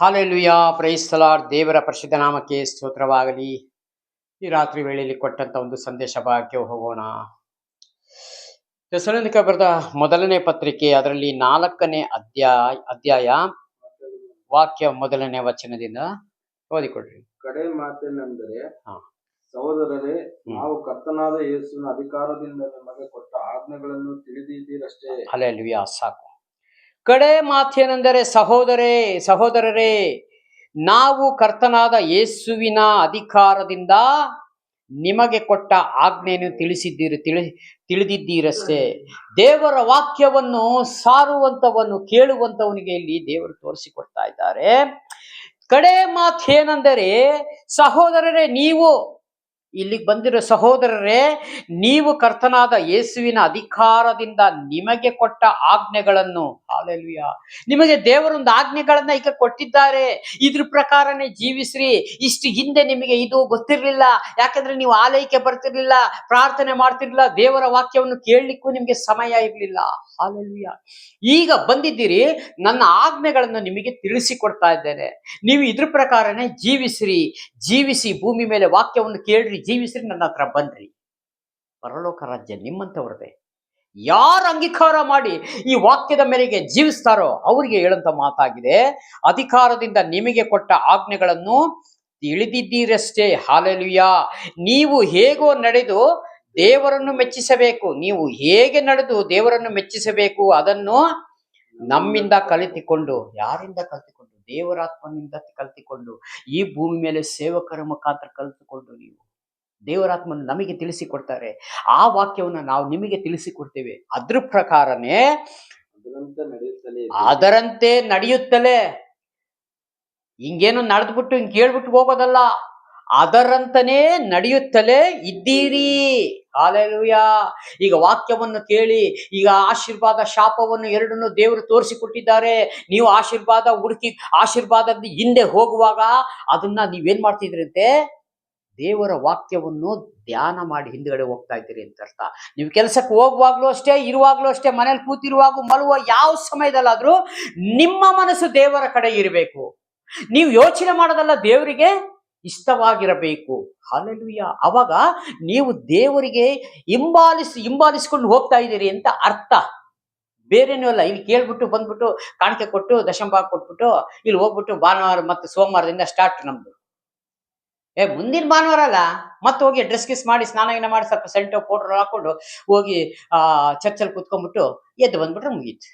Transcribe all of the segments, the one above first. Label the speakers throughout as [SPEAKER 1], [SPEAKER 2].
[SPEAKER 1] Hallelujah, praise the lord. ದೇವರ ಪರಿಶುದ್ಧ ನಾಮಕ್ಕೆ ಸ್ತೋತ್ರವಾಗಲಿ. ಈ ರಾತ್ರಿ ವೇಳೆಯಲ್ಲಿ ಕೊಟ್ಟಂತ ಒಂದು ಸಂದೇಶ ಭಾಗಕ್ಕೆ ಹೋಗೋಣ. ಥೆಸಲೋನಿಕ ಬರೆದ ಮೊದಲನೇ ಪತ್ರಿಕೆ, ಅದರಲ್ಲಿ 4ನೇ ಅಧ್ಯಾಯ ವಾಕ್ಯ ಮೊದಲನೇ ವಚನದಿಂದ ಓದಿಕೊಡ್ರಿ.
[SPEAKER 2] ಕಡೆ ಮಾತೇನೆಂದರೆ,
[SPEAKER 1] ಹಾ.
[SPEAKER 2] ಸಹೋದರರೇ, ನಾವು ಕರ್ತನಾದ ಯೇಸುವಿನ ಅಧಿಕಾರದಿಂದ ನಿಮಗೆ ಕೊಟ್ಟ ಆಜ್ಞೆಗಳನ್ನು ತಿಳಿದಿದ್ದೀರಷ್ಟೇ.
[SPEAKER 1] ಹಾಲೆಲುಯಾ, ಸಾಕು. ಕಡೆ ಮಾತೇನೆಂದರೆ, ಸಹೋದರರೇ, ನಾವು ಕರ್ತನಾದ ಯೇಸುವಿನ ಅಧಿಕಾರದಿಂದ ನಿಮಗೆ ಕೊಟ್ಟ ಆಜ್ಞೆಯನ್ನು ತಿಳಿದಿದ್ದೀರಷ್ಟೇ. ದೇವರ ವಾಕ್ಯವನ್ನು ಸಾರುವಂತವನು, ಕೇಳುವಂತವನಿಗೆ ಇಲ್ಲಿ ದೇವರು ತೋರಿಸಿಕೊಡ್ತಾ ಇದ್ದಾರೆ. ಕಡೆ ಮಾತೇನೆಂದರೆ, ಸಹೋದರರೇ, ನೀವು ಇಲ್ಲಿಗೆ ಬಂದಿರೋ ಸಹೋದರರೇ, ನೀವು ಕರ್ತನಾದ ಯೇಸುವಿನ ಅಧಿಕಾರದಿಂದ ನಿಮಗೆ ಕೊಟ್ಟ ಆಜ್ಞೆಗಳನ್ನು, ಹಾಲೆಲೂಯಾ, ನಿಮಗೆ ದೇವರೊಂದು ಆಜ್ಞೆಗಳನ್ನ ಈಗ ಕೊಟ್ಟಿದ್ದಾರೆ, ಇದ್ರ ಪ್ರಕಾರನೇ ಜೀವಿಸ್ರಿ. ಇಷ್ಟು ಹಿಂದೆ ನಿಮಗೆ ಇದು ಗೊತ್ತಿರ್ಲಿಲ್ಲ, ಯಾಕಂದ್ರೆ ನೀವು ಆಲಯಕ್ಕೆ ಬರ್ತಿರ್ಲಿಲ್ಲ, ಪ್ರಾರ್ಥನೆ ಮಾಡ್ತಿರ್ಲಿಲ್ಲ, ದೇವರ ವಾಕ್ಯವನ್ನು ಕೇಳಲಿಕ್ಕೂ ನಿಮ್ಗೆ ಸಮಯ ಇರ್ಲಿಲ್ಲ. ಹಾಲೆಲೂಯಾ, ಈಗ ಬಂದಿದ್ದೀರಿ, ನನ್ನ ಆಜ್ಞೆಗಳನ್ನು ನಿಮಗೆ ತಿಳಿಸಿಕೊಡ್ತಾ ಇದ್ದೇನೆ. ನೀವು ಇದ್ರ ಪ್ರಕಾರನೇ ಜೀವಿಸಿ ಭೂಮಿ ಮೇಲೆ ವಾಕ್ಯವನ್ನು ಕೇಳ್ರಿ, ಜೀವಿಸ್ರಿ, ನನ್ನ ಹತ್ರ ಬನ್ರಿ. ಪರಲೋಕ ರಾಜ್ಯ ನಿಮ್ಮಂಥವ್ರದೇ. ಯಾರು ಅಂಗೀಕಾರ ಮಾಡಿ ಈ ವಾಕ್ಯದ ಮೇರೆಗೆ ಜೀವಿಸ್ತಾರೋ ಅವರಿಗೆ ಹೇಳಂತ ಮಾತಾಗಿದೆ. ಅಧಿಕಾರದಿಂದ ನಿಮಗೆ ಕೊಟ್ಟ ಆಜ್ಞೆಗಳನ್ನು ತಿಳಿದಿದ್ದೀರಷ್ಟೇ. ಹಾಲೆಲೂಯಾ. ನೀವು ಹೇಗೋ ನಡೆದು ದೇವರನ್ನು ಮೆಚ್ಚಿಸಬೇಕು. ನೀವು ಹೇಗೆ ನಡೆದು ದೇವರನ್ನು ಮೆಚ್ಚಿಸಬೇಕು ಅದನ್ನು ನಮ್ಮಿಂದ ಕಲಿತುಕೊಂಡು, ಯಾರಿಂದ ಕಲಿತುಕೊಂಡು? ದೇವರಾತ್ಮನಿಂದ ಕಲಿತುಕೊಂಡು, ಈ ಭೂಮಿ ಮೇಲೆ ಸೇವಕರ ಮುಖಾಂತರ ಕಲಿತುಕೊಂಡು ನೀವು ದೇವರಾತ್ಮನ ನಮಗೆ ತಿಳಿಸಿಕೊಡ್ತಾರೆ. ಆ ವಾಕ್ಯವನ್ನು ನಾವು ನಿಮಗೆ ತಿಳಿಸಿಕೊಡ್ತೇವೆ. ಅದ್ರ ಪ್ರಕಾರನೇ ಅದರಂತೆ ನಡೆಯುತ್ತಲೇ, ಹಿಂಗೇನು ನಡೆದ್ಬಿಟ್ಟು ಹಿಂಗ್ ಕೇಳ್ಬಿಟ್ಟು ಹೋಗೋದಲ್ಲ, ಅದರಂತನೇ ನಡೆಯುತ್ತಲೇ ಇದ್ದೀರಿ. ಹಾಲೆಲೂಯಾ. ಈಗ ವಾಕ್ಯವನ್ನು ಕೇಳಿ, ಈಗ ಆಶೀರ್ವಾದ ಶಾಪವನ್ನು ಎರಡನ್ನು ದೇವರು ತೋರಿಸಿಕೊಟ್ಟಿದ್ದಾರೆ. ನೀವು ಆಶೀರ್ವಾದ ಹುಡುಕಿ ಆಶೀರ್ವಾದದ ಹಿಂದೆ ಹೋಗುವಾಗ ಅದನ್ನ ನೀವೇನ್ ಮಾಡ್ತಿದ್ರಂತೆ? ದೇವರ ವಾಕ್ಯವನ್ನು ಧ್ಯಾನ ಮಾಡಿ ಹಿಂದ್ಗಡೆ ಹೋಗ್ತಾ ಇದ್ದೀರಿ ಅಂತ ಅರ್ಥ. ನೀವು ಕೆಲಸಕ್ಕೆ ಹೋಗುವಾಗ್ಲೂ ಅಷ್ಟೇ, ಇರುವಾಗ್ಲೂ ಅಷ್ಟೇ, ಮನೇಲಿ ಕೂತಿರುವಾಗ, ಮಲಗುವ ಯಾವ ಸಮಯದಲ್ಲಾದ್ರೂ ನಿಮ್ಮ ಮನಸ್ಸು ದೇವರ ಕಡೆ ಇರಬೇಕು. ನೀವು ಯೋಚನೆ ಮಾಡೋದಲ್ಲ, ದೇವರಿಗೆ ಇಷ್ಟವಾಗಿರಬೇಕು. ಹಾಲೆಲೂಯಾ. ಅವಾಗ ನೀವು ದೇವರಿಗೆ ಹಿಂಬಾಲಿಸ್ಕೊಂಡು ಹೋಗ್ತಾ ಇದ್ದೀರಿ ಅಂತ ಅರ್ಥ. ಬೇರೇನೂ ಅಲ್ಲ. ಇಲ್ಲಿ ಕೇಳ್ಬಿಟ್ಟು ಬಂದ್ಬಿಟ್ಟು ಕಾಣಿಕೆ ಕೊಟ್ಟು ದಶಂಭಾಗ ಕೊಟ್ಬಿಟ್ಟು ಇಲ್ಲಿ ಹೋಗ್ಬಿಟ್ಟು ಭಾನುವಾರ ಮತ್ತು ಸೋಮವಾರದಿಂದ ಸ್ಟಾರ್ಟ್ ನಮ್ದು. ಮುಂದಿನ ಭಾನುವಾರ ಅಲ್ಲ, ಮತ್ತೆ ಹೋಗಿ ಡ್ರೆಸ್ ಗಿಸ್ ಮಾಡಿ ಸ್ನಾನ ಮಾಡಿ ಸ್ವಲ್ಪ ಸೆಂಟು ಪೌಡರ್ ಹಾಕೊಂಡು ಹೋಗಿ ಚರ್ಚಲ್ಲಿ ಕುತ್ಕೊಂಡ್ಬಿಟ್ಟು ಎದ್ದು ಬಂದ್ಬಿಟ್ರೆ ಮುಗೀತು.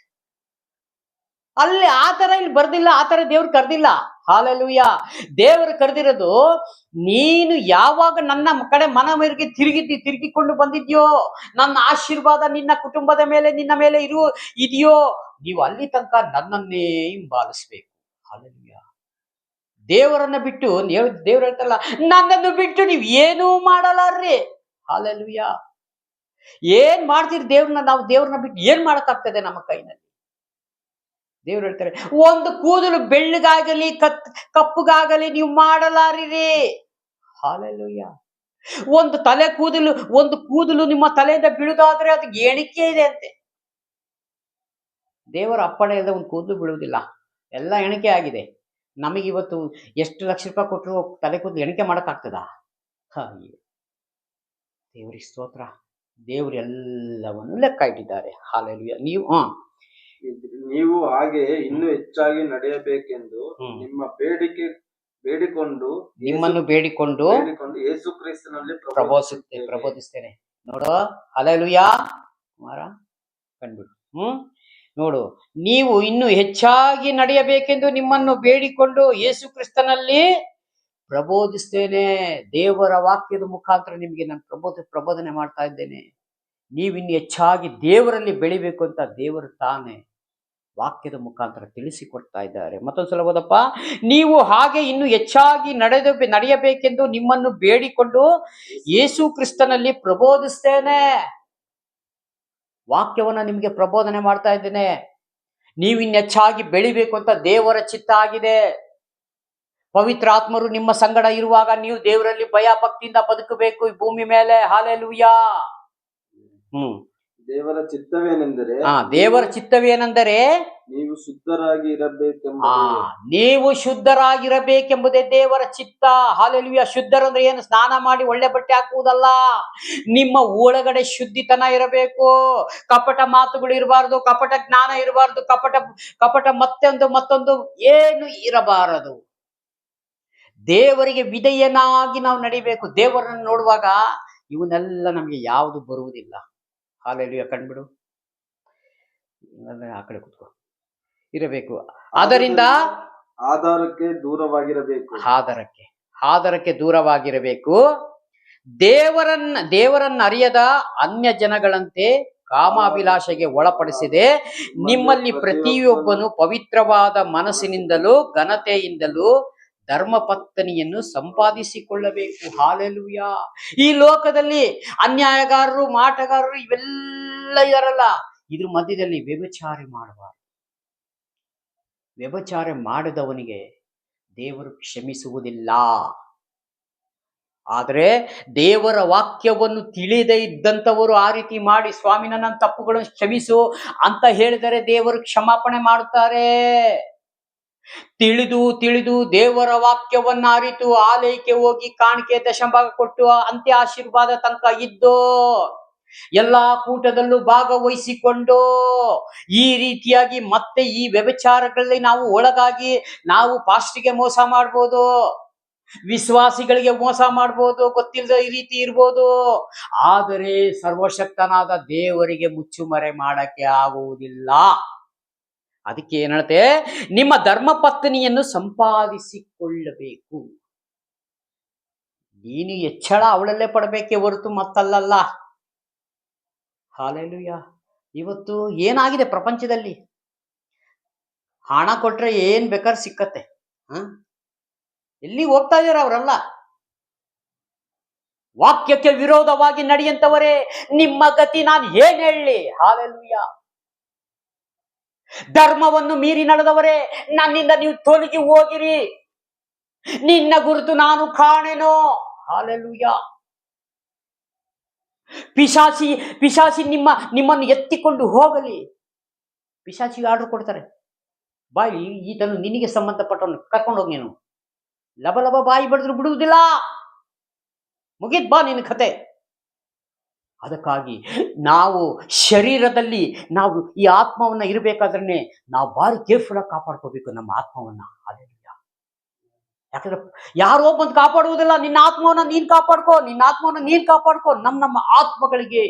[SPEAKER 1] ಅಲ್ಲಿ ಆ ತರ ಇಲ್ಲಿ ಬರ್ದಿಲ್ಲ, ಆ ತರ ದೇವ್ರು ಕರ್ದಿಲ್ಲ. ಹಾಲೆಲೂಯಾ. ದೇವರು ಕರೆದಿರೋದು, ನೀನು ಯಾವಾಗ ನನ್ನ ಕಡೆ ಮನವರಿಗೆ ತಿರುಗಿಕೊಂಡು ಬಂದಿದ್ಯೋ, ನನ್ನ ಆಶೀರ್ವಾದ ನಿನ್ನ ಕುಟುಂಬದ ಮೇಲೆ, ನಿನ್ನ ಮೇಲೆ ಇದೆಯೋ, ನೀವು ಅಲ್ಲಿ ತನಕ ನನ್ನನ್ನೇ ಹಿಂಬಾಲಿಸ್ಬೇಕು. ಹಾಲೆಲೂಯಾ. ದೇವರನ್ನ ಬಿಟ್ಟು, ದೇವ್ರು ಹೇಳ್ತಾರಲ್ಲ, ನನ್ನನ್ನು ಬಿಟ್ಟು ನೀವು ಏನೂ ಮಾಡಲಾರ್ರಿ. ಹಾಲೆಲೂಯಾ. ಏನ್ ಮಾಡ್ತೀರಿ? ನಾವು ದೇವ್ರನ್ನ ಬಿಟ್ಟು ಏನ್ ಮಾಡಕ್ಕಾಗ್ತದೆ ನಮ್ಮ ಕೈನಲ್ಲಿ? ದೇವ್ರು ಹೇಳ್ತಾರೆ, ಒಂದು ಕೂದಲು ಬೆಳ್ಳಗಾಗಲಿ ಕಪ್ಪುಗಾಗಲಿ ನೀವು ಮಾಡಲಾರಿರಿ. ಹಾಲೆಲೂಯಾ. ಒಂದು ಕೂದಲು ನಿಮ್ಮ ತಲೆಯಿಂದ ಬೀಳುದಾದ್ರೆ ಅದು ಎಣಿಕೆ ಇದೆ ಅಂತೆ. ದೇವರ ಅಪ್ಪಣೆ ಇಲ್ಲದೆ ಒಂದು ಕೂದಲು ಬೀಳುವುದಿಲ್ಲ, ಎಲ್ಲ ಎಣಿಕೆ ಆಗಿದೆ. ನಮಗಿವತ್ತು ಎಷ್ಟು ಲಕ್ಷ ರೂಪಾಯಿ ಕೊಟ್ಟರು ತಲೆ ಕೂದಲು ಎಣಿಕೆ ಮಾಡಕ್ಕಾಗ್ತದ? ದೇವರಿಗೆ ಸ್ತೋತ್ರ. ದೇವರು ಎಲ್ಲವನ್ನು ಲೆಕ್ಕ ಇಟ್ಟಿದ್ದಾರೆ. ಹಾಲೆಲೂಯಾ.
[SPEAKER 2] ನೀವು ಹಾಗೆ ಇನ್ನೂ ಹೆಚ್ಚಾಗಿ ನಡೆಯಬೇಕೆಂದು ನಿಮ್ಮನ್ನು ಬೇಡಿಕೊಂಡು ಯೇಸು ಕ್ರಿಸ್ತನಲ್ಲಿ
[SPEAKER 1] ಪ್ರಬೋಧಿಸ್ತೇನೆ. ನೋಡು, ಹಾಲೆಲೂಯಾ. ಕಂಡ್ಬಿಡು. ನೋಡು, ನೀವು ಇನ್ನು ಹೆಚ್ಚಾಗಿ ನಡೆಯಬೇಕೆಂದು ನಿಮ್ಮನ್ನು ಬೇಡಿಕೊಂಡು ಯೇಸು ಕ್ರಿಸ್ತನಲ್ಲಿ ಪ್ರಬೋಧಿಸ್ತೇನೆ. ದೇವರ ವಾಕ್ಯದ ಮುಖಾಂತರ ನಿಮಗೆ ನಾನು ಪ್ರಬೋಧನೆ ಮಾಡ್ತಾ ಇದ್ದೇನೆ. ನೀವಿನ್ನು ಹೆಚ್ಚಾಗಿ ದೇವರಲ್ಲಿ ಬೆಳಿಬೇಕು ಅಂತ ದೇವರು ತಾನೇ ವಾಕ್ಯದ ಮುಖಾಂತರ ತಿಳಿಸಿಕೊಡ್ತಾ ಇದ್ದಾರೆ. ಮತ್ತೊಂದ್ಸಲ ಓದಪ್ಪ. ನೀವು ಹಾಗೆ ಇನ್ನು ಹೆಚ್ಚಾಗಿ ನಡೆಯಬೇಕೆಂದು ನಿಮ್ಮನ್ನು ಬೇಡಿಕೊಂಡು ಯೇಸು ಕ್ರಿಸ್ತನಲ್ಲಿ ಪ್ರಬೋಧಿಸ್ತೇನೆ. ವಾಕ್ಯವನ್ನ ನಿಮಗೆ ಪ್ರಬೋಧನೆ ಮಾಡ್ತಾ ಇದ್ದೇನೆ. ನೀವಿನ್ನು ಹೆಚ್ಚಾಗಿ ಬೆಳಿಬೇಕು ಅಂತ ದೇವರ ಚಿತ್ತ ಆಗಿದೆ. ಪವಿತ್ರ ಆತ್ಮರು ನಿಮ್ಮ ಸಂಗಡ ಇರುವಾಗ ನೀವು ದೇವರಲ್ಲಿ ಭಯ ಭಕ್ತಿಯಿಂದ ಬದುಕಬೇಕು ಈ ಭೂಮಿ ಮೇಲೆ. ಹಾಲೆಲೂಯಾ.
[SPEAKER 2] ದೇವರ ಚಿತ್ತವೇನೆಂದರೆ
[SPEAKER 1] ದೇವರ ಚಿತ್ತವೇನೆಂದರೆ
[SPEAKER 2] ನೀವು ಶುದ್ಧರಾಗಿ
[SPEAKER 1] ಆ
[SPEAKER 2] ಇರಬೇಕೆಂಬುದೇ.
[SPEAKER 1] ನೀವು ಶುದ್ಧರಾಗಿರಬೇಕೆಂಬುದೇ ದೇವರ ಚಿತ್ತ. ಹಾಲೆಲೂಯ. ಶುದ್ಧರಂದ್ರೆ ಏನು? ಸ್ನಾನ ಮಾಡಿ ಒಳ್ಳೆ ಬಟ್ಟೆ ಹಾಕುವುದಲ್ಲ. ನಿಮ್ಮ ಒಳಗಡೆ ಶುದ್ಧಿತನ ಇರಬೇಕು. ಕಪಟ ಮಾತುಗಳು ಇರಬಾರದು, ಕಪಟ ಜ್ಞಾನ ಇರಬಾರದು, ಕಪಟ ಮತ್ತೊಂದು ಏನು ಇರಬಾರದು. ದೇವರಿಗೆ ವಿಧೇಯನಾಗಿ ನಾವು ನಡಿಬೇಕು. ದೇವರನ್ನು ನೋಡುವಾಗ ಇವನ್ನೆಲ್ಲ ನಮಗೆ ಯಾವುದು ಬರುವುದಿಲ್ಲ. ಹಾಲೆಲೂಯ. ಕಣ್ಬಿಡು, ಆ ಕಡೆ ಕೂತ್ಕೋ. ಇರಬೇಕು. ಅದರಿಂದ
[SPEAKER 2] ಆಧಾರಕ್ಕೆ ದೂರವಾಗಿರಬೇಕು.
[SPEAKER 1] ಆಧಾರಕ್ಕೆ ದೂರವಾಗಿರಬೇಕು. ದೇವರನ್ನ ಅರಿಯದ ಅನ್ಯ ಜನಗಳಂತೆ ಕಾಮಾಭಿಲಾಷೆಗೆ ಒಳಪಡಿಸಿದೆ. ನಿಮ್ಮಲ್ಲಿ ಪ್ರತಿಯೊಬ್ಬನು ಪವಿತ್ರವಾದ ಮನಸ್ಸಿನಿಂದಲೂ ಘನತೆಯಿಂದಲೂ ಧರ್ಮಪತ್ನಿಯನ್ನು ಸಂಪಾದಿಸಿಕೊಳ್ಳಬೇಕು. ಹಾಲೆಲೂಯ. ಈ ಲೋಕದಲ್ಲಿ ಅನ್ಯಾಯಗಾರರು, ಮಾಟಗಾರರು ಇವೆಲ್ಲ ಇದಾರಲ್ಲ, ಇದ್ರ ಮಧ್ಯದಲ್ಲಿ ವ್ಯಭಿಚಾರ ಮಾಡಬಾರದು. ವ್ಯಭಿಚಾರ ಮಾಡಿದವನಿಗೆ ದೇವರು ಕ್ಷಮಿಸುವುದಿಲ್ಲ. ಆದರೆ ದೇವರ ವಾಕ್ಯವನ್ನು ತಿಳಿದೇ ಇದ್ದಂಥವರು ಆ ರೀತಿ ಮಾಡಿ, ಸ್ವಾಮಿ ನನ್ನ ತಪ್ಪುಗಳನ್ನು ಕ್ಷಮಿಸು ಅಂತ ಹೇಳಿದರೆ ದೇವರು ಕ್ಷಮಾಪಣೆ ಮಾಡುತ್ತಾರೆ. ತಿಳಿದು ದೇವರ ವಾಕ್ಯವನ್ನ ಅರಿತು ಆಲಯಕ್ಕೆ ಹೋಗಿ ಕಾಣಿಕೆ ದಶಂಭಾಗ ಕೊಟ್ಟು ಅಂತ್ಯ ಆಶೀರ್ವಾದ ತನಕ ಇದ್ದು ಎಲ್ಲಾ ಕೂಟದಲ್ಲೂ ಭಾಗವಹಿಸಿಕೊಂಡು ಈ ರೀತಿಯಾಗಿ ಮತ್ತೆ ಈ ವ್ಯಭಿಚಾರಗಳಲ್ಲಿ ನಾವು ಒಳಗಾಗಿ ನಾವು ಪಾಸ್ಟಿಗೆ ಮೋಸ ಮಾಡ್ಬೋದು, ವಿಶ್ವಾಸಿಗಳಿಗೆ ಮೋಸ ಮಾಡ್ಬೋದು, ಗೊತ್ತಿಲ್ಲದ ಈ ರೀತಿ ಇರ್ಬೋದು. ಆದರೆ ಸರ್ವಶಕ್ತನಾದ ದೇವರಿಗೆ ಮುಚ್ಚುಮರೆ ಮಾಡಕ್ಕೆ ಆಗುವುದಿಲ್ಲ. ಅದಕ್ಕೆ ಏನ್ ಹೇಳುತ್ತೆ? ನಿಮ್ಮ ಧರ್ಮಪತ್ನಿಯನ್ನು ಸಂಪಾದಿಸಿಕೊಳ್ಳಬೇಕು. ನೀನು ಹೆಚ್ಚಳ ಅವಳಲ್ಲೇ ಪಡಬೇಕೆ ಹೊರತು ಮತ್ತಲ್ಲ. ಹಾಲೆಲೂಯ. ಇವತ್ತು ಏನಾಗಿದೆ ಪ್ರಪಂಚದಲ್ಲಿ? ಹಣ ಕೊಟ್ರೆ ಏನ್ ಬೇಕಾದ್ರೆ ಸಿಕ್ಕತ್ತೆ. ಎಲ್ಲಿ ಹೋಗ್ತಾ ಇದಾರೆ ಅವರೆಲ್ಲ? ವಾಕ್ಯಕ್ಕೆ ವಿರೋಧವಾಗಿ ನಡೆಯಂತವರೇ ನಿಮ್ಮ ಗತಿ ನಾನು ಏನ್ ಹೇಳಲಿ? ಹಾಲೆಲೂಯ. ಧರ್ಮವನ್ನು ಮೀರಿ ನಡೆದವರೇ ನನ್ನಿಂದ ನೀವು ತೊಲಗಿ ಹೋಗಿರಿ, ನಿನ್ನ ಗುರುತು ನಾನು ಕಾಣೆನೋ. ಹಾಲೆಲೂಯ. ಪಿಶಾಚಿ ನಿಮ್ಮನ್ನು ಎತ್ತಿಕೊಂಡು ಹೋಗಲಿ. ಪಿಶಾಚಿಗೆ ಆರ್ಡರ್ ಕೊಡ್ತಾರೆ, ಬಾಯಿ ಈತನು ನಿನಗೆ ಸಂಬಂಧಪಟ್ಟವನು ಕರ್ಕೊಂಡೋಗಿ, ನೀನು ಲಬ ಬಾಯಿ ಬಡಿದ್ರು ಬಿಡುವುದಿಲ್ಲ, ಮುಗಿದ್ ಬಾ ನಿನ್ನ ಕತೆ. ಅದಕ್ಕಾಗಿ ನಾವು ಶರೀರದಲ್ಲಿ ನಾವು ಈ ಆತ್ಮವನ್ನ ಇರಬೇಕಾದ್ರೆ ನಾವು ಭಾರಿ ಕೇರ್ಫುಲ್ ಆಗಿ ಕಾಪಾಡ್ಕೋಬೇಕು ನಮ್ಮ ಆತ್ಮವನ್ನ. ಹಾಲೆಲೂಯ. ಯಾಕಂದ್ರೆ ಯಾರೋ ಬಂದು ಕಾಪಾಡುವುದಿಲ್ಲ. ನಿನ್ನ ಆತ್ಮವನ್ನ ನೀನ್ ಕಾಪಾಡ್ಕೋ. ನಮ್ಮ ಆತ್ಮಗಳಿಗೆ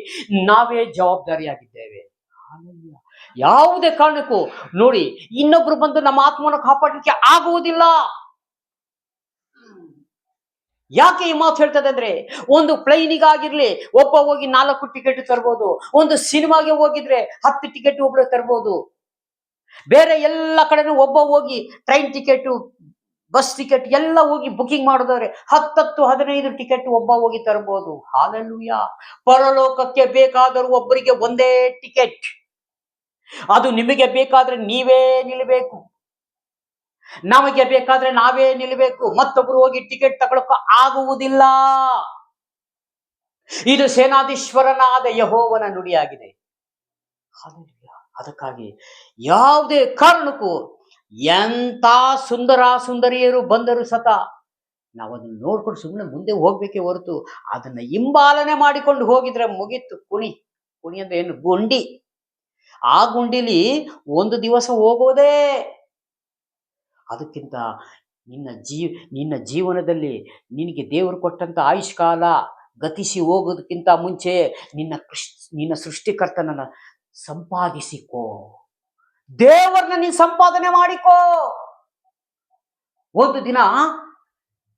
[SPEAKER 1] ನಾವೇ ಜವಾಬ್ದಾರಿಯಾಗಿದ್ದೇವೆ. ಹಾಲೆಲೂಯ. ಯಾವುದೇ ಕಾರಣಕ್ಕೂ ನೋಡಿ, ಇನ್ನೊಬ್ರು ಬಂದು ನಮ್ಮ ಆತ್ಮವನ್ನು ಕಾಪಾಡಲಿಕ್ಕೆ ಆಗುವುದಿಲ್ಲ. ಯಾಕೆ ಈ ಮಾತು ಹೇಳ್ತದೆ ಅಂದ್ರೆ, ಒಂದು ಪ್ಲೈನಿಗಾಗಿರ್ಲಿ ಒಬ್ಬ ಹೋಗಿ 4 ಟಿಕೆಟ್ ತರ್ಬೋದು, ಒಂದು ಸಿನಿಮಾಗೆ ಹೋಗಿದ್ರೆ 10 ಟಿಕೆಟ್ ಒಬ್ರು ತರ್ಬೋದು, ಬೇರೆ ಎಲ್ಲ ಕಡೆನೂ ಒಬ್ಬ ಹೋಗಿ ಟ್ರೈನ್ ಟಿಕೆಟ್, ಬಸ್ ಟಿಕೆಟ್ ಎಲ್ಲ ಹೋಗಿ ಬುಕಿಂಗ್ ಮಾಡಿದವ್ರೆ 10-15 ಟಿಕೆಟ್ ಒಬ್ಬ ಹೋಗಿ ತರಬಹುದು. ಹಾಲೆಲೂಯ. ಪರಲೋಕಕ್ಕೆ ಬೇಕಾದರೂ ಒಬ್ಬರಿಗೆ ಒಂದೇ ಟಿಕೆಟ್. ಅದು ನಿಮಗೆ ಬೇಕಾದ್ರೆ ನೀವೇ ನಿಲ್ಲಬೇಕು, ನಮಗೆ ಬೇಕಾದ್ರೆ ನಾವೇ ನಿಲ್ಲಬೇಕು. ಮತ್ತೊಬ್ರು ಹೋಗಿ ಟಿಕೆಟ್ ತಗೊಳಕ ಆಗುವುದಿಲ್ಲ. ಇದು ಸೇನಾಧೀಶ್ವರನಾದ ಯೆಹೋವನ ನುಡಿಯಾಗಿದೆ. ಅದಕ್ಕಾಗಿ ಯಾವುದೇ ಕಾರಣಕ್ಕೂ ಎಂತ ಸುಂದರಿಯರು ಬಂದರು ಸತ ನಾವದನ್ನು ನೋಡ್ಕೊಂಡು ಸುಮ್ಮನೆ ಮುಂದೆ ಹೋಗ್ಬೇಕೇ ಹೊರತು ಅದನ್ನ ಹಿಂಬಾಲನೆ ಮಾಡಿಕೊಂಡು ಹೋಗಿದ್ರೆ ಮುಗೀತು. ಕುಣಿ ಅಂದ್ರೆ ಏನು? ಗುಂಡಿ. ಆ ಗುಂಡಿಲಿ ಒಂದು ದಿವಸ ಹೋಗೋದೇ. ಅದಕ್ಕಿಂತ ನಿನ್ನ ಜೀವನದಲ್ಲಿ ನಿನಗೆ ದೇವರು ಕೊಟ್ಟಂತ ಆಯುಷ್ಕಾಲ ಗತಿಸಿ ಹೋಗೋದಕ್ಕಿಂತ ಮುಂಚೆ ನಿನ್ನ ಸೃಷ್ಟಿಕರ್ತನನ್ನ ಸಂಪಾದಿಸಿಕೋ. ದೇವರನ್ನ ನೀನು ಸಂಪಾದನೆ ಮಾಡಿಕೋ. ಒಂದು ದಿನ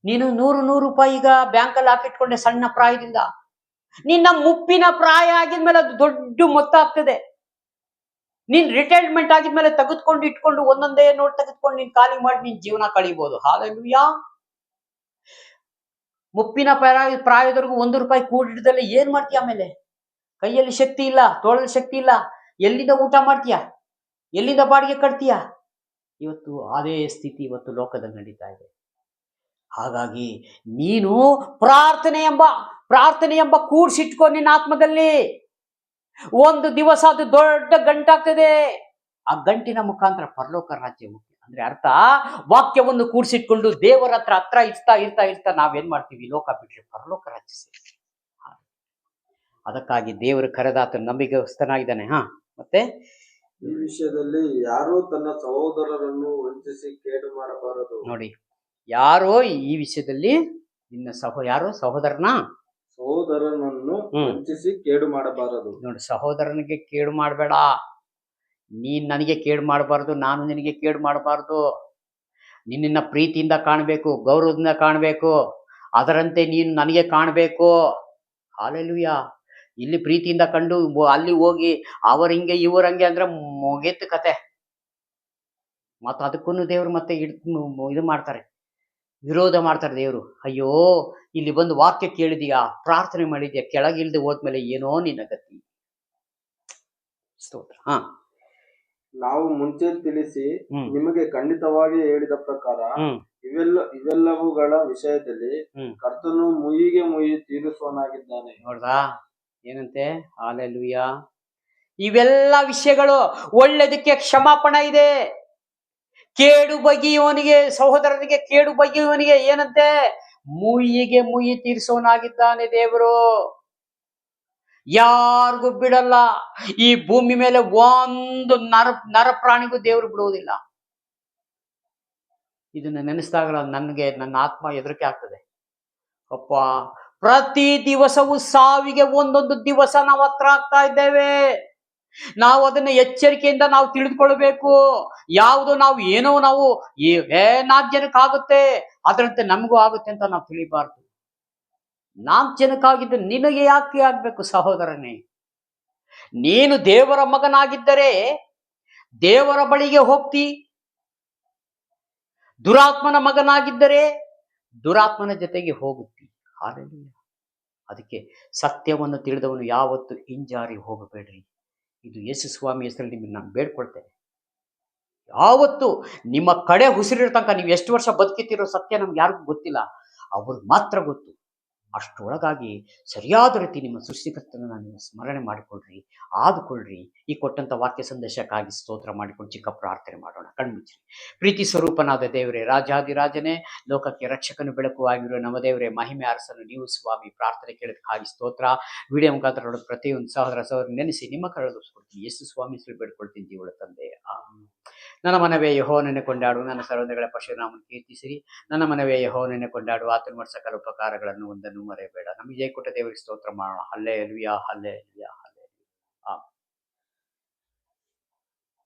[SPEAKER 1] ನೀನು 100 ರೂಪಾಯಿ ಈಗ ಬ್ಯಾಂಕಲ್ಲಿ ಹಾಕಿಟ್ಕೊಂಡೆ ಸಣ್ಣ ಪ್ರಾಯದಿಂದ, ನಿನ್ನ ಮುಪ್ಪಿನ ಪ್ರಾಯ ಆಗಿದ್ಮೇಲೆ ಅದು ದೊಡ್ಡ ಮೊತ್ತ ಆಗ್ತದೆ. ನೀನ್ ರಿಟೈರ್ಮೆಂಟ್ ಆಗಿದ್ಮೇಲೆ ತೆಗೆದುಕೊಂಡು ಇಟ್ಕೊಂಡು ಒಂದೊಂದೇ ನೋಟ್ ತೆಗೆದುಕೊಂಡು ನೀನ್ ಖಾಲಿ ಮಾಡಿ ನಿನ್ ಜೀವನ ಕಳೀಬಹುದು. ಹಾಲೆಲೂಯ. ಮುಪ್ಪಿನ ಪ್ರಾಯದವರೆಗೂ 1 ರೂಪಾಯಿ ಕೂಡಿಡ್ದಲ್ಲೇ ಏನ್ ಮಾಡ್ತೀಯ? ಆಮೇಲೆ ಕೈಯಲ್ಲಿ ಶಕ್ತಿ ಇಲ್ಲ, ತೋಳಲ್ಲಿ ಶಕ್ತಿ ಇಲ್ಲ, ಎಲ್ಲಿಂದ ಊಟ ಮಾಡ್ತೀಯ? ಎಲ್ಲಿಂದ ಬಾಡಿಗೆ ಕಟ್ತೀಯ? ಇವತ್ತು ಅದೇ ಸ್ಥಿತಿ ಇವತ್ತು ಲೋಕದಲ್ಲಿ ನಡೀತಾ ಇದೆ. ಹಾಗಾಗಿ ನೀನು ಪ್ರಾರ್ಥನೆ ಎಂಬ ಕೂಡ್ಸಿಟ್ಕೋ ನಿನ್ನ ಆತ್ಮದಲ್ಲಿ. ಒಂದು ದಿವಸ ಅದು ದೊಡ್ಡ ಗಂಟಾಗ್ತದೆ. ಆ ಗಂಟಿನ ಮುಖಾಂತರ ಪರಲೋಕ ರಾಜ್ಯ ಮುಖ್ಯ. ಅಂದ್ರೆ ಅರ್ಥ, ವಾಕ್ಯವನ್ನು ಕೂಡಿಸಿಟ್ಕೊಂಡು ದೇವರ ಹತ್ರ ಇರ್ತಾ ಇರ್ತಾ ಇರ್ತಾ ನಾವೇನ್ ಮಾಡ್ತೀವಿ, ಲೋಕ ಬಿಟ್ರೆ ಪರಲೋಕ ರಾಜ್ಯ ಸೇರ್ತೀವಿ. ಅದಕ್ಕಾಗಿ ದೇವರು ಕರೆದಾತ ನಂಬಿಗಸ್ತನಾಗಿದ್ದಾನೆ. ಮತ್ತೆ
[SPEAKER 2] ಈ ವಿಷಯದಲ್ಲಿ ಯಾರೂ ತನ್ನ ಸಹೋದರರನ್ನು ವಂಚಿಸಿ ಕೇಡು ಮಾಡಬಾರದು.
[SPEAKER 1] ನೋಡಿ, ಯಾರೋ ಈ ವಿಷಯದಲ್ಲಿ ನಿನ್ನ ಯಾರೋ ಸಹೋದರನನ್ನು
[SPEAKER 2] ವಂಚಿಸಿ ಕೇಡು ಮಾಡಬಾರದು.
[SPEAKER 1] ನೋಡಿ, ಸಹೋದರನಿಗೆ ಕೇಡು ಮಾಡಬೇಡ. ನೀನ್ ನನಗೆ ಕೇಡು ಮಾಡಬಾರ್ದು, ನಾನು ನಿನಗೆ ಕೇಡು ಮಾಡಬಾರ್ದು. ನಿನ್ನ ಪ್ರೀತಿಯಿಂದ ಕಾಣಬೇಕು, ಗೌರವದಿಂದ ಕಾಣಬೇಕು, ಅದರಂತೆ ನೀನು ನನಗೆ ಕಾಣಬೇಕು. ಹಾಲೆಲೂಯಾ. ಇಲ್ಲಿ ಪ್ರೀತಿಯಿಂದ ಕಂಡು ಅಲ್ಲಿ ಹೋಗಿ ಅವರಿಂಗೆ ಇವರಂಗೆ ಅಂದ್ರೆ ಮುಗೀತು ಕತೆ. ಮತ್ತು ಅದಕ್ಕೂ ದೇವರು ಮತ್ತೆ ಇದು ಮಾಡ್ತಾರೆ, ವಿರೋಧ ಮಾಡ್ತಾರೆ ದೇವರು. ಅಯ್ಯೋ, ಇಲ್ಲಿ ಬಂದು ವಾಕ್ಯ ಕೇಳಿದೀಯಾ, ಪ್ರಾರ್ಥನೆ ಮಾಡಿದ್ಯಾ, ಕೆಳಗಿಲ್ದೆ ಹೋದ್ಮೇಲೆ ಏನೋ ನಿನ್ನ ಗತಿ. ಸ್ತೋತ್ರ.
[SPEAKER 2] ನಾವು ಮುಂಚೆ ತಿಳಿಸಿ ನಿಮಗೆ ಖಂಡಿತವಾಗಿ ಹೇಳಿದ ಪ್ರಕಾರ ಇವೆಲ್ಲವುಗಳ ವಿಷಯದಲ್ಲಿ ಕರ್ತನು ಮುಯ್ಯಿಗೆ ಮುಯ್ಯಿ ತೀರಿಸುವನಾಗಿದ್ದಾನೆ.
[SPEAKER 1] ನೋಡ್ದಾ ಏನಂತೆ? ಹಾಲೆಲೂಯಾ. ಇವೆಲ್ಲ ವಿಷಯಗಳು ಒಳ್ಳೆದಕ್ಕೆ ಕ್ಷಮಾಪಣೆ ಇದೆ. ಕೇಡು ಬಗೆಯುವವನಿಗೆ, ಸಹೋದರನಿಗೆ ಕೇಡು ಬಗೆಯುವವನಿಗೆ ಏನಂತೆ? ಮುಯ್ಯಿಗೆ ಮುಯ್ಯಿ ತೀರಿಸೋನಾಗಿದ್ದಾನೆ ದೇವರು. ಯಾರಿಗೂ ಬಿಡಲ್ಲ. ಈ ಭೂಮಿ ಮೇಲೆ ಒಂದು ನರ ಪ್ರಾಣಿಗೂ ದೇವರು ಬಿಡುವುದಿಲ್ಲ. ಇದನ್ನ ನೆನೆಸಿದಾಗ ನನ್ನ ಆತ್ಮ ಹೆದರಿಕೆ ಆಗ್ತದೆ. ಅಪ್ಪ, ಪ್ರತಿ ದಿವಸವೂ ಸಾವಿಗೆ ಒಂದೊಂದು ದಿವಸ ನಾವು ಹತ್ರ ಆಗ್ತಾ ಇದ್ದೇವೆ. ನಾವು ಅದನ್ನ ಎಚ್ಚರಿಕೆಯಿಂದ ನಾವು ತಿಳಿದುಕೊಳ್ಬೇಕು. ಯಾವುದು ನಾವು ಏನೋ ನಾವು 4 ಜನಕ್ಕಾಗುತ್ತೆ ಅದರಂತೆ ನಮಗೂ ಆಗುತ್ತೆ ಅಂತ ನಾವು ತಿಳಿಬಾರ್ದು. 4 ಜನಕ್ಕಾಗಿದ್ದು ನಿನಗೆ ಯಾಕೆ ಆಗ್ಬೇಕು ಸಹೋದರನೇ? ನೀನು ದೇವರ ಮಗನಾಗಿದ್ದರೆ ದೇವರ ಬಳಿಗೆ ಹೋಗ್ತಿ. ದುರಾತ್ಮನ ಮಗನಾಗಿದ್ದರೆ ದುರಾತ್ಮನ ಜೊತೆಗೆ ಹೋಗುತ್ತಿ. ಹಾಲೆಲೂಯಾ. ಅದಕ್ಕೆ ಸತ್ಯವನ್ನು ತಿಳಿದವನು ಯಾವತ್ತು ಹಿಂಜಾರಿ ಹೋಗಬೇಡ್ರಿ. ಇದು ಯೇಸು ಸ್ವಾಮಿ ಹೆಸರಲ್ಲಿ ನಿಮಗೆ ನಾನು ಬೇಡ್ಕೊಳ್ತೇನೆ. ಯಾವತ್ತು ನಿಮ್ಮ ಕಡೆ ಉಸಿರಿರೋ ತನಕ ನೀವು ಎಷ್ಟು ವರ್ಷ ಬದುಕಿತಿರೋ ಸತ್ಯ ನಮ್ಗೆ ಯಾರಿಗೂ ಗೊತ್ತಿಲ್ಲ, ಅವ್ರಿಗೆ ಮಾತ್ರ ಗೊತ್ತು. ಅಷ್ಟರೊಳಗಾಗಿ ಸರಿಯಾದ ರೀತಿ ನಿಮ್ಮ ಸೃಷ್ಟಿಕರ್ತನನ್ನು ನೀವು ಸ್ಮರಣೆ ಮಾಡಿಕೊಳ್ಳ್ರಿ, ಆದುಕೊಳ್ಳ್ರಿ. ಈ ಕೊಟ್ಟಂತ ವಾಕ್ಯ ಸಂದೇಶಕ್ಕಾಗಿ ಸ್ತೋತ್ರ ಮಾಡಿಕೊಂಡು ಚಿಕ್ಕ ಪ್ರಾರ್ಥನೆ ಮಾಡೋಣ. ಕಣ್ಮುಚ್ಚ್ರಿ. ಪ್ರೀತಿ ಸ್ವರೂಪನಾದ ದೇವರೇ, ರಾಜಾದಿರಾಜನೇ, ಲೋಕಕ್ಕೆ ರಕ್ಷಕನು ಬೆಳಕು ಆಗಿರುವ ನಮ್ಮ ದೇವರೇ, ಮಹಿಮೆ ಅರಸನು ನೀವು ಸ್ವಾಮಿ. ಪ್ರಾರ್ಥನೆ ಕೇಳೋದಕ್ಕಾಗಿ ಸ್ತೋತ್ರ. ವಿಡಿಯೋ ಮುಖಾಂತರ ನೋಡೋದು ಪ್ರತಿಯೊಂದು ಸಹೋದರ ನೆನೆಸಿ ನಿಮ್ಮ ಕರೆದೋಸ್ಕೊಡ್ತೀನಿ. ಯೇಸು ಸ್ವಾಮಿ ಹೆಸರು ಬೇಡ್ಕೊಳ್ತೀನಿ ಜೀವಳ ತಂದೆ. ನನ್ನ ಮನವೇ ಯೆಹೋವನನ್ನೇ ಕೊಂಡಾಡು, ನನ್ನ ಸರ್ವದಗಳ ಪರಶುನಾಮವನ್ನು ಕೀರ್ತಿಸಿರಿ. ನನ್ನ ಮನವೇ ಯೆಹೋವನನ್ನೇ ಕೊಂಡಾಡು, ಆತನು ಮಾಡಿದ ಸಕಲ ಉಪಕಾರಗಳನ್ನು ಒಂದನ್ನು ಮರೆಯಬೇಡ. ನಮಗೆ ಜಯ ಕೊಟ್ಟ ದೇವರಿಗೆ ಸ್ತೋತ್ರ ಮಾಡೋಣ. Hallelujah, hallelujah.